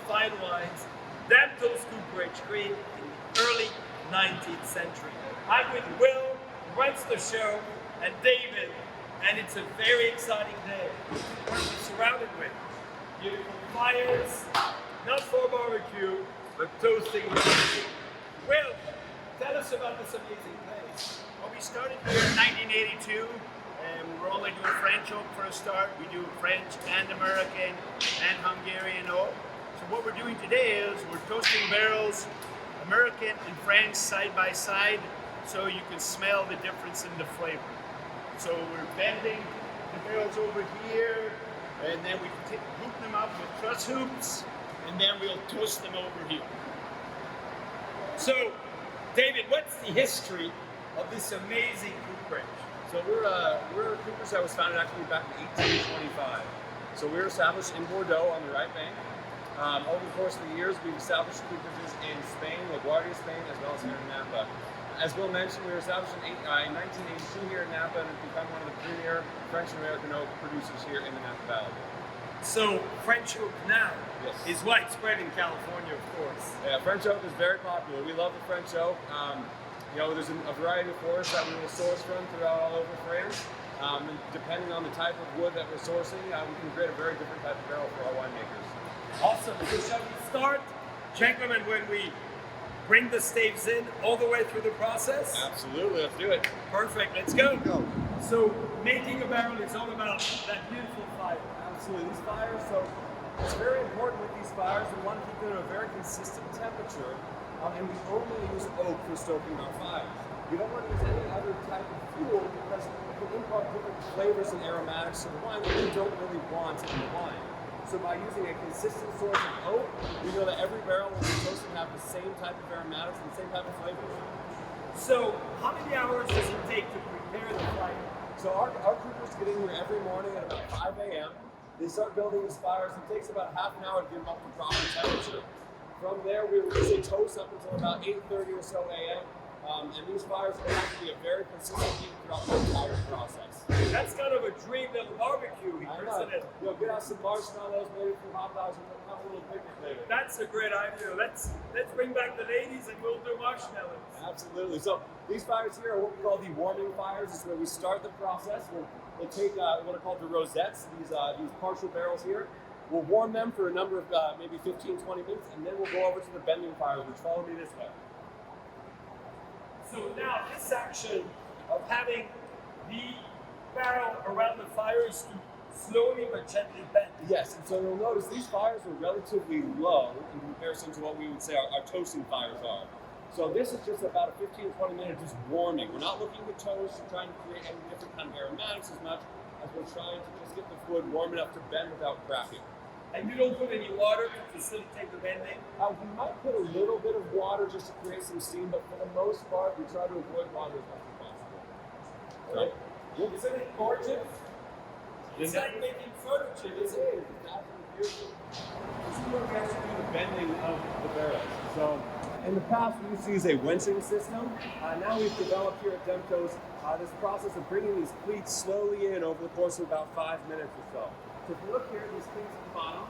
fine wines Demptos Cooperage created in the early 19th century. I'm with Will, who runs the show, and David, and it's a very exciting day. We're surrounded with beautiful fires, not for barbecue, but toasting barbecue. Will, tell us about this amazing place. Well, we started here in 1982, and we were only doing French oak for a start. We do French and American and Hungarian oak. So what we're doing today is we're toasting barrels, American and French side by side, so you can smell the difference in the flavor. So we're bending the barrels over here, and then we hoop them up with truss hoops, and then we'll toast them over here. So, David, what's the history of this amazing cooperage? So we're a cooperage that was founded actually back in 1825. So we were established in Bordeaux on the right bank. Over the course of the years, we've established cooperages in Spain, LaGuardia, Spain, as well as here in Napa. As Will mentioned, we were established in 1982 here in Napa and have become one of the premier French and American oak producers here in the Napa Valley. So French oak now Yes. is widespread in California, of course. Yeah, French oak is very popular. We love the French oak. There's a variety of forests that we will source from throughout all over France. And depending on the type of wood that we're sourcing, we can create a very different type of barrel for our winemakers. Awesome. So shall we start, gentlemen, when we bring the staves in all the way through the process? Absolutely, let's do it. Perfect, let's go. So making a barrel is all about that beautiful fire. Absolutely, these fires, so it's very important with these fires, we want to keep them at a very consistent temperature, and we only use oak for stoking our fires. We don't want to use any other type of fuel because it can impart different flavors and aromatics to the wine that we don't really want in the wine. So by using a consistent source of oak, we know that every barrel will be toasted and have the same type of aromatics and the same type of flavors. So how many hours does it take to prepare the fire? So our coopers get in here every morning at about 5 a.m. They start building these fires. It takes about half an hour to get them up to proper temperature. From there, we will usually toast up until about 8:30 or so a.m. And these fires have to be a very consistent heat throughout the entire process. That's kind of a dream little barbecue here, isn't it? You'll get out some marshmallows, maybe some hot dogs, and we'll have a little picnic later. That's a great idea. Let's bring back the ladies and we'll do marshmallows. Absolutely. So these fires here are what we call the warming fires. This is where we start the process. We'll take what are called the rosettes, these partial barrels here. We'll warm them for a number of maybe 15, 20 minutes, and then we'll go over to the bending fires, which follow me this way. So now this action of having the barrel around the fire is to slowly but gently bend. Yes, and so you'll notice these fires are relatively low in comparison to what we would say our toasting fires are. So this is just about a 15 to 20 minute just warming. We're not looking to toast or trying to create any different kind of aromatics as much as we're trying to just get the wood warm enough to bend without cracking. And you don't put any water to facilitate the bending? We might put a little bit of water just to create some steam, but for the most part, we try to avoid water as much as possible. Right. Isn't it gorgeous? It's like making furniture, isn't it? It's absolutely beautiful. This is where we actually do the bending of the barrels. So in the past, we used to use a Wincing System. Now we've developed here at Demptos this process of bringing these cleats slowly in over the course of about 5 minutes or so. So if you look here, these cleats at the bottom,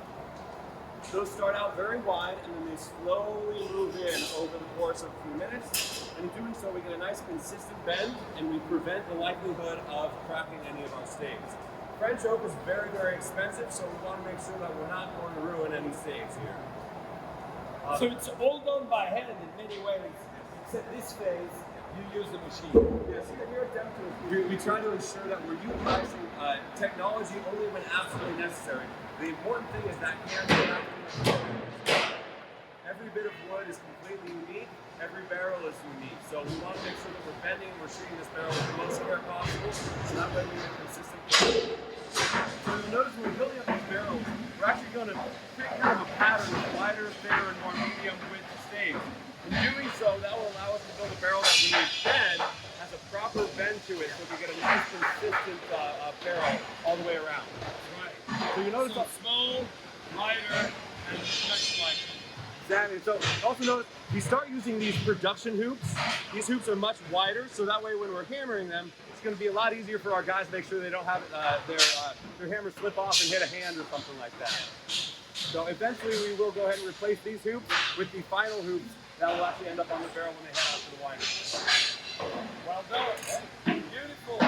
those start out very wide and then they slowly move in over the course of a few minutes. And in doing so, we get a nice consistent bend and we prevent the likelihood of cracking any of our staves. French oak is very, very expensive, so we want to make sure that we're not going to ruin any staves here. So it's all done by hand in many ways, except this phase, you use the machine. Yes, here at Demptos, we try to ensure that we're utilizing technology only when absolutely necessary. The important thing is that every bit of wood is completely unique, every barrel is unique. So we want to make sure that we're bending and we're shooting this barrel with the most care possible, so that way we get consistent. So you'll notice when we're building up these barrels, we're actually going to create kind of a pattern of wider, thinner, and more medium width staves. In doing so, that will allow us to build a barrel that when we bend has a proper bend to it, so we get a nice consistent barrel all the way around. Right. So you notice So small, lighter, and much lighter. Exactly. So also notice we start using these production hoops. These hoops are much wider, so that way when we're hammering them, it's going to be a lot easier for our guys to make sure they don't have their hammer slip off and hit a hand or something like that. So eventually we will go ahead and replace these hoops with the final hoops that will actually end up on the barrel when they head out to the winery. Well done. Beautiful.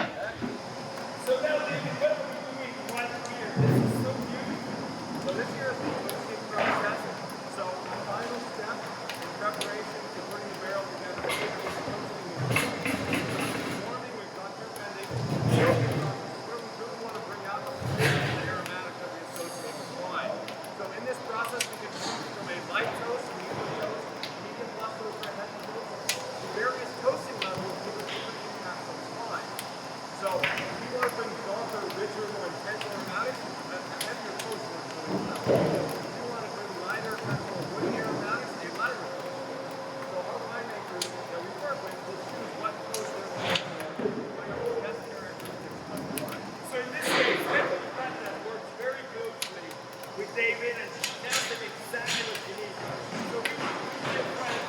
So now, David, what are we doing right here? This is so beautiful. So this here is the roasting process. So the final step in preparation to putting the barrel together is toasting. Warming, we've got your bending. Soaking process is where we really want to bring out the flavor and aromatic that we associate with wine. So in this process, we can move from a light toast, medium plus toast, or heavy toast, to various toasting levels to the different impacts on the wine. So if you want to bring darker, richer, more intense aromatics, a heavier toast works really well. If you want to bring lighter, kind of more woody aromatics, a lighter toast. So our winemakers that we work with will choose what toast they're going to bring the best characteristics of the wine. So in this case, Emily Brennan works very closely with David and she tells him exactly what you need. So we want to get friends.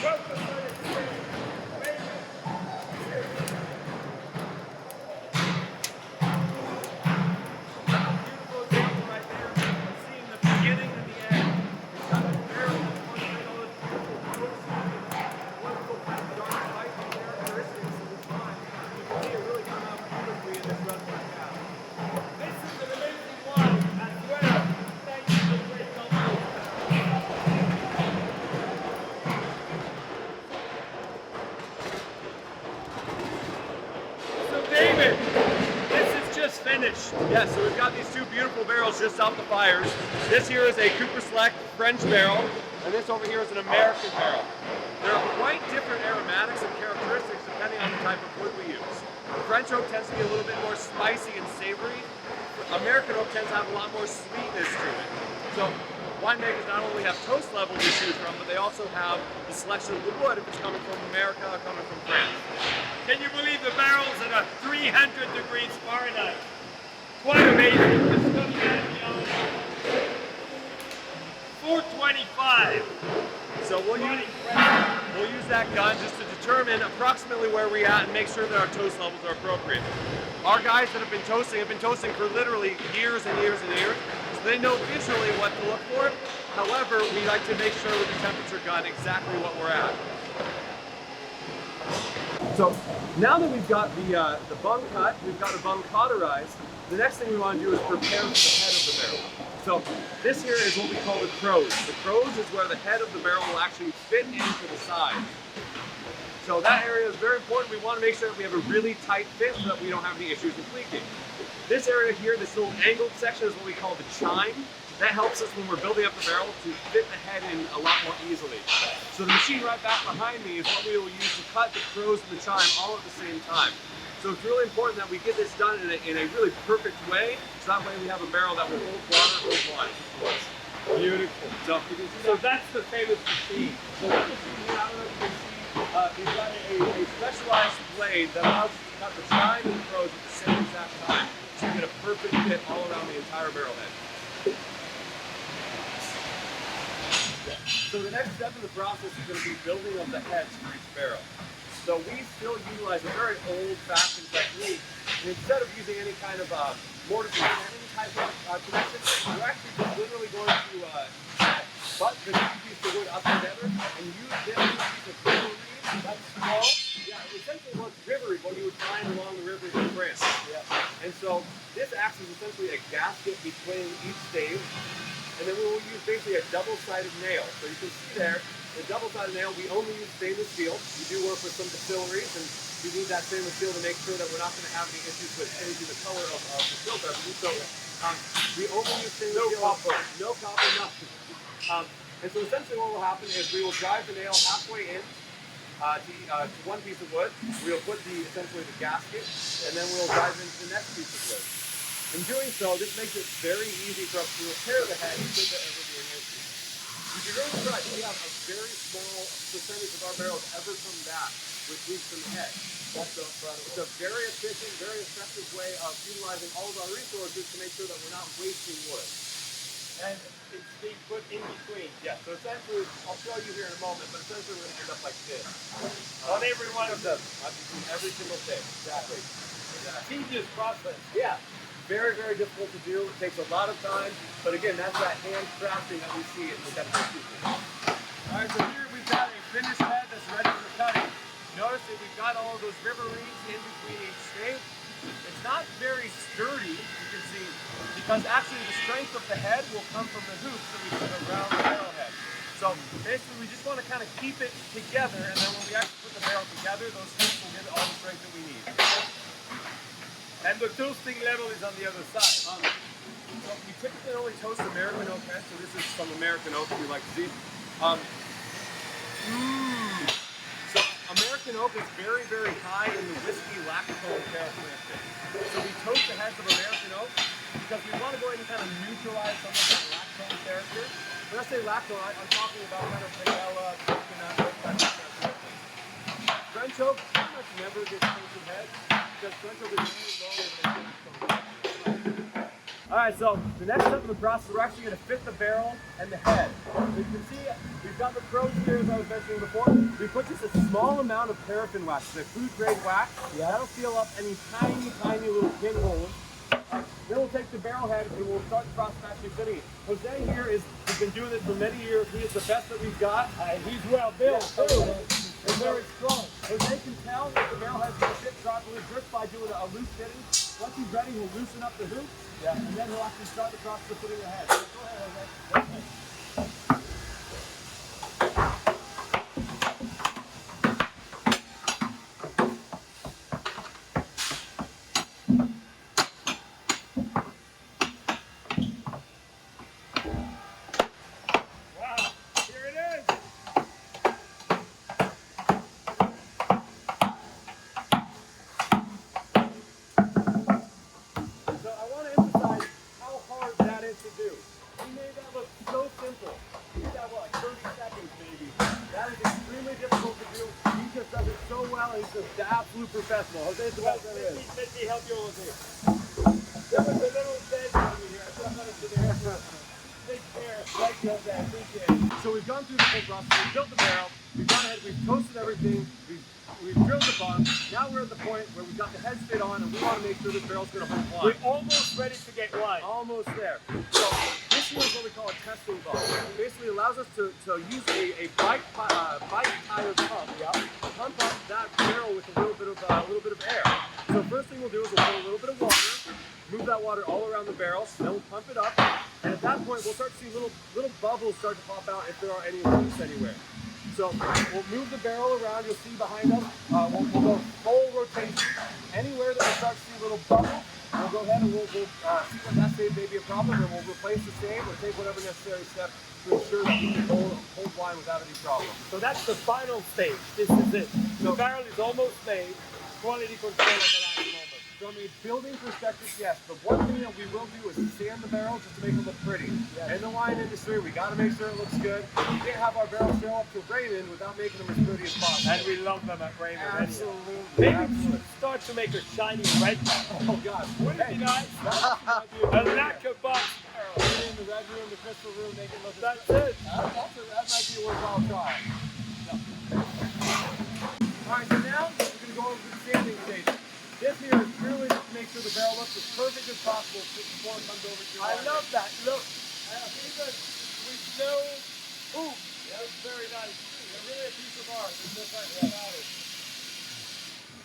Welcome to the stage. Beautiful example right there of seeing the beginning and the end. It's got a very important, all those beautiful notes and wonderful kind of dark light and characteristics of this wine. You can see it really come out beautifully in this restaurant cab. This is an amazing wine as well. Thank you for the great company. So David, this is just finished. Yeah, so we've got these two beautiful barrels just off the fires. This here is a Cooper Select French barrel, and this over here is an American barrel. There are quite different aromatics and characteristics depending on the type of wood we use. French oak tends to be a little bit more spicy and savory. American oak tends to have a lot more sweetness to it. So winemakers not only have toast levels to choose from, but they also have the selection of the wood if it's coming from America or coming from France. Can you believe the barrels at a 300 degrees Fahrenheit? Quite amazing. This is coming out beyond 425. So we'll use that gun just to determine approximately where we're at and make sure that our toast levels are appropriate. Our guys that have been toasting for literally years and years and years, so they know visually what to look for. However, we like to make sure with the temperature gun exactly what we're at. So now that we've got the bung cut, we've got the bung cauterized, the next thing we want to do is prepare for the head of the barrel. So this here is what we call the croze. The croze is where the head of the barrel will actually fit into the side. So that area is very important. We want to make sure that we have a really tight fit so that we don't have any issues with leaking. This area here, this little angled section is what we call the chine. That helps us when we're building up the barrel to fit the head in a lot more easily. So the machine right back behind me is what we will use to cut the croze and the chine all at the same time. So it's really important that we get this done in a really perfect way, so that way we have a barrel that will hold water, hold wine. Beautiful. So that's the famous machine. So that machine here, I don't know if you can see, we've got a specialized blade that allows us to cut the chine and the croze at the same exact time, so you get a perfect fit all around the entire barrel head. So the next step in the process is going to be building of the heads for each barrel. So we still utilize a very old-fashioned technique, and instead of using any kind of mortise or any type of connection, we're actually just literally going to butt the two pieces of wood up together and use this piece of river reed that's small. Yeah, essentially what's river reed, what you would find along the rivers in France. Yeah. And so this acts as essentially a gasket between each stave, and then we will use basically a double-sided nail. So you can see there, the double-sided nail, we only use stainless steel. We do work with some distilleries, and we need that stainless steel to make sure that we're not going to have any issues with changing the color of the filter. So we only use stainless steel. No copper, nothing. And so essentially what will happen is we will drive the nail halfway in to one piece of wood. We'll put essentially the gasket, and then we'll drive into the next piece of wood. In doing so, this makes it very easy for us to repair the head should there ever be an issue. If you're really surprised, we have a very small percentage of our barrels ever come back with leaks in the head. That's incredible. It's a very efficient, very effective way of utilizing all of our resources to make sure that we're not wasting wood. And it's being put in between. Yeah, so essentially, I'll show you here in a moment, but essentially we're going to end up like this. On every one of them. Between every single thing. Exactly. Tedious process. Yeah, very, very difficult to do. It takes a lot of time, but again, that's that hand crafting that we see in the Demptos Cooperage. All right, so here we've got a finished head that's ready for cutting. Notice that we've got all of those river reeds in between each stave. It's not very sturdy, you can see, because actually the strength of the head will come from the hoops that we put around the barrel head. So basically we just want to kind of keep it together, and then when we actually put the barrel together, those hoops will give it all the strength that we need. And the toasting level is on the other side. So we typically only toast American oak heads, so this is some American oak we like to see. So American oak is very, very high in the whiskey lactose characteristic. So we toast the heads of American oak because we want to go ahead and kind of neutralize some of that lactose character. When I say lactose, I'm talking about kind of vanilla, coconut, those kinds of characteristics. French oak pretty much never gets toasted heads because French oak is really low in the Alright, so the next step of the process, we're actually going to fit the barrel and the head. So you can see we've got the crows here, as I was mentioning before. We put just a small amount of paraffin wax, the food grade wax. That'll seal up any tiny, tiny little pinholes. Then we'll take the barrel head and we'll start the process of actually fitting it. Jose here has been doing this for many years. He is the best that we've got. He's well built too. And very strong. Jose can tell that the barrel head's going to fit properly just by doing a loose fitting. Once he's ready, he'll loosen up the hoop. Yeah. And then he'll actually start the process of putting the head. So go ahead, Jose. The absolute professional. Jose's the best there is. Let me help you over here. There was a little bed over here. I thought that was there. Take care. Thank you, Jose. I appreciate it. So we've gone through the whole process. We've built the barrel. We've gone ahead. We've toasted everything. We've drilled the bung. Now we're at the point where we've got the heads fit on, and we want to make sure this barrel's going to hold wine. We're almost ready to get wine. Almost there. So this here is what we call a testing bung. It basically allows us to use a bike tire pump. Pump up that barrel with a little bit of air. So first thing we'll do is we'll put a little bit of water, move that water all around the barrel, then we'll pump it up, and at that point we'll start to see little bubbles start to pop out if there are any leaks anywhere. So we'll move the barrel around. You'll see behind us. We'll go full rotation. Anywhere that we start to see little bubbles, we'll go ahead and we'll see what that stave may be a problem, and we'll replace the stave or take whatever necessary step to ensure that we can hold wine without any problem. So that's the final stage. This is it. The barrel is almost made. Quality control at the last moment. From a building perspective, yes. The one thing that we will do is sand the barrel just to make it look pretty. Yes. In the wine industry, we got to make sure it looks good. We can't have our barrels show up to Raymond without making them as pretty as possible. And we love them at Raymond. Absolutely. Maybe we should start to make a shiny red. Oh God. Wouldn't it be nice? A lacquer box barrel. Put it in the red room, the crystal room, make it look. That's it. That might be a worthwhile try. All right, so now we're going to go over to the sanding station. This here is purely just to make sure the barrel looks as perfect as possible before it comes over to your I wine. love that. Look, even with no hoop. That's very nice. They're really a piece of art. There's no question about it.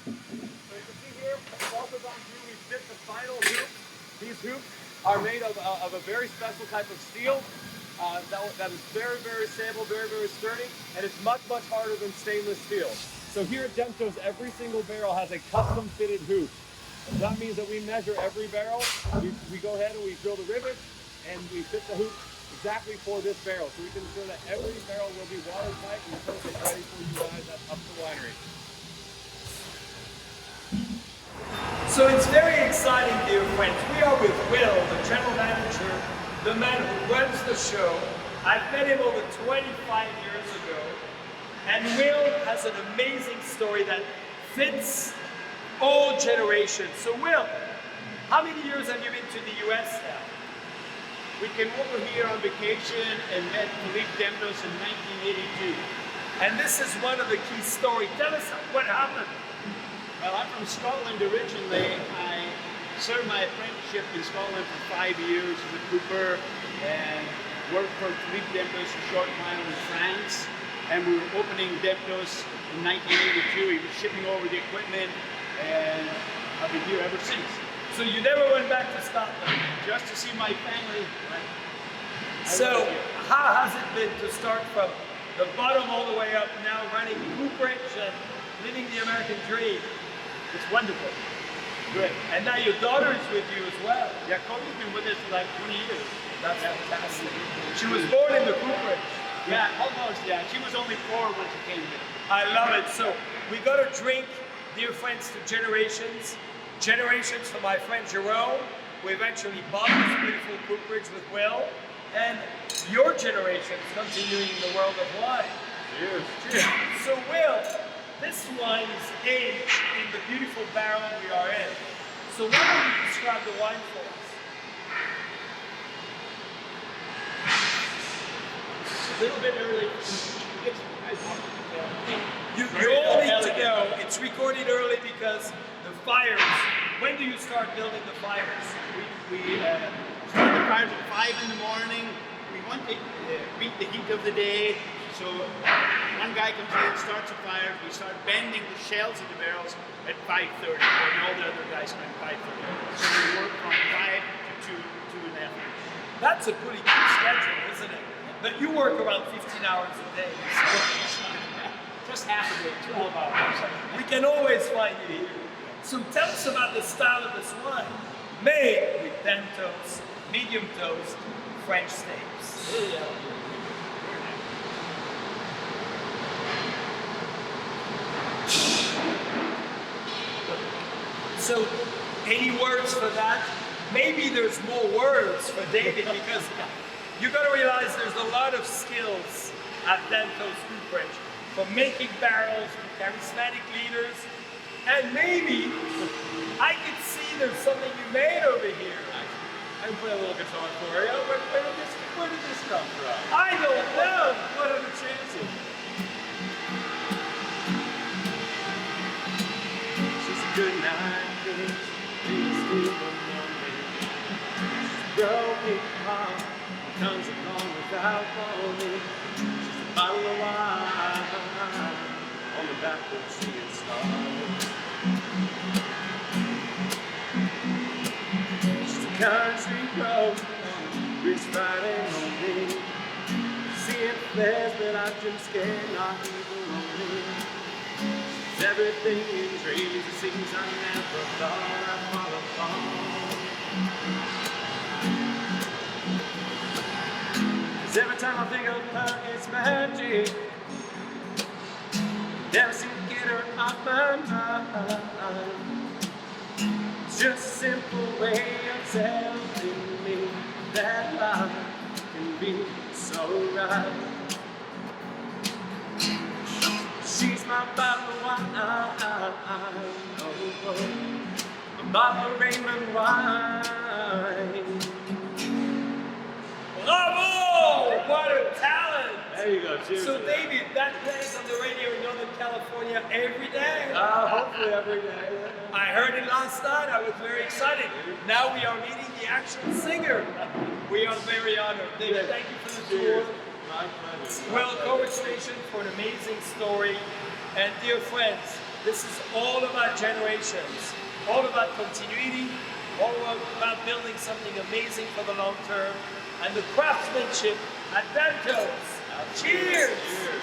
So you can see here, both of them here, we fit the final hoop. These hoops are made of a very special type of steel that is very, very stable, very, very sturdy, and it's much, much harder than stainless steel. So here at Demptos, every single barrel has a custom fitted hoop. That means that we measure every barrel. We go ahead and we drill the rivets and we fit the hoop exactly for this barrel. So we can ensure that every barrel will be watertight and perfect, ready for you guys up the winery. So it's very exciting, dear friends. We are with Will, the general manager, the man who runs the show. I've met him over 25 years ago. And Will has an amazing story that fits all generations. So Will, how many years have you been to the US now? We came over here on vacation and met Philippe Demptos in 1982. And this is one of the key stories. Tell us what happened. Well, I'm from Scotland originally. I served my apprenticeship in Scotland for 5 years as a cooper and worked for Philippe Demptos a short while in France. And we were opening Demptos in 1982. He was shipping over the equipment, and I've been here ever since. So you never went back to Scotland? Just to see my family. So how has it been to start from the bottom all the way up, now running Cooperage and living the American dream? It's wonderful. Great. And now your daughter is with you as well. Yeah, Cody's been with us for like 20 years. That's fantastic. She was born in the Cooperage. Yeah, almost, yeah. She was only 4 when she came here. I love it. So we got to drink, dear friends, to generations. Generations for my friend Jerome, who eventually bought this beautiful Cooperage with Will. And your generations continuing in the world of wine. Cheers. Cheers. So Will, this wine is aged in the beautiful barrel we are in. So why don't you describe the wine for us? A little bit early. You all need to know it's recorded early because the fires. When do you start building the fires? We start the fires at 5 in the morning. We want to beat the heat of the day. So one guy comes in, starts a fire. We start bending the shells of the barrels at 5:30, and all the other guys come at 5:30. So we work from 5 to 2.5. That's a pretty good schedule, isn't it? But you work around 15 hours a day. Just half a day, 12 hours. We can always find you here. So tell us about the style of this wine. Made with Demptos, medium toast, French staves. So, any words for that? Maybe there's more words for David because you got to realize there's a lot of skills at Demptos Cooperage, from making barrels to charismatic leaders, and maybe I could see there's something you made over here. I can play a little guitar for you. Where did this come from? I don't know. What are the chances? She's a good night, please. Please do remember. She's broken heart. Comes along without warning. She's a bottle of wine on the back porch she gets started. She's a country road on Bridge Friday morning. Seeing flares that I just cannot even own. She's everything in dreams. It seems I never thought I'd fall upon. Every time I think of her, it's magic. Never seem to get her off my mind. It's just a simple way of telling me that life can be so right. She's my bottle of wine, a bottle of Raymond wine. Bravo! What a talent! There you go, cheers. So David, that plays on the radio in Northern California every day. Hopefully every day. I heard it last night. I was very excited. Now we are meeting the actual singer. We are very honored. David, thank you for the tour. My pleasure. Well, Cooperage Station for an amazing story. And dear friends, this is all about generations, all about continuity, all about building something amazing for the long term, and the craftsmanship at Demptos. Cheers! Cheers.